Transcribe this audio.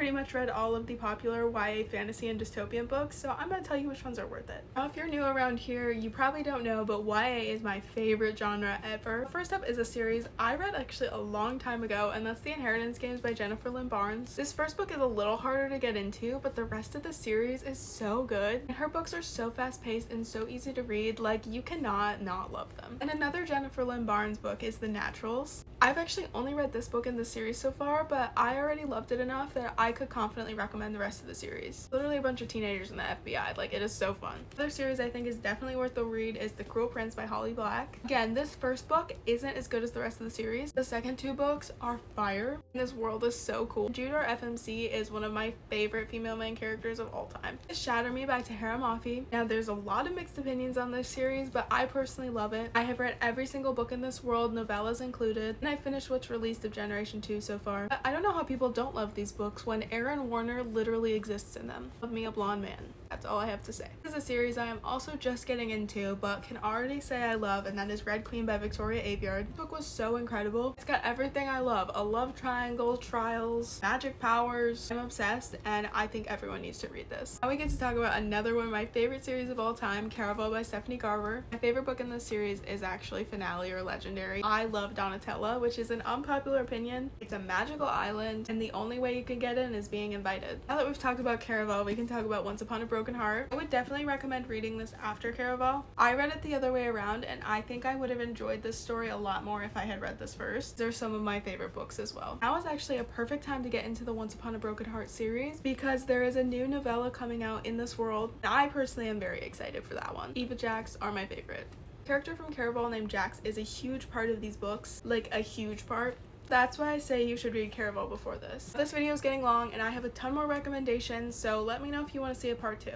pretty much read all of the popular YA fantasy and dystopian books, so I'm gonna tell you which ones are worth it. Now if you're new around here, you probably don't know, but YA is my favorite genre ever. First up is a series I read actually a long time ago, and that's The Inheritance Games by Jennifer Lynn Barnes. This first book is a little harder to get into, but the rest of the series is so good. And her books are so fast paced and so easy to read, like you cannot not love them. And another Jennifer Lynn Barnes book is The Naturals. I've actually only read this book in the series so far, but I already loved it enough that I could confidently recommend the rest of the series. Literally a bunch of teenagers in the FBI, like it is so fun. Another series I think is definitely worth the read is The Cruel Prince by Holly Black. Again, this first book isn't as good as the rest of the series. The second two books are fire. This world is so cool. Judor FMC is one of my favorite female main characters of all time. Shatter Me by Tahereh Mafi. Now there's a lot of mixed opinions on this series, but I personally love it. I have read every single book in this world, novellas included, and I finished what's released of Generation 2 so far. But I don't know how people don't love these books when Aaron Warner literally exists in them. Love me a blonde man. That's all I have to say. This is a series I am also just getting into, but can already say I love, and that is Red Queen by Victoria Aveyard. This book was so incredible. It's got everything I love. A love triangle, trials, magic powers. I'm obsessed, and I think everyone needs to read this. Now we get to talk about another one of my favorite series of all time, Caraval by Stephanie Garber. My favorite book in this series is actually Finale or Legendary. I love Donatella, which is an unpopular opinion. It's a magical island, and the only way you can get in is being invited. Now that we've talked about Caraval, we can talk about Once Upon a Broken Heart. I would definitely recommend reading this after Caraval. I read it the other way around, and I think I would have enjoyed this story a lot more if I had read this first. They're some of my favorite books as well. Now is actually a perfect time to get into the Once Upon a Broken Heart series because there is a new novella coming out in this world. I personally am very excited for that one. Eva Jax are my favorite. A character from Caraval named Jax is a huge part of these books, like a huge part. That's why I say you should read Caraval before this. This video is getting long and I have a ton more recommendations, so let me know if you want to see a part 2.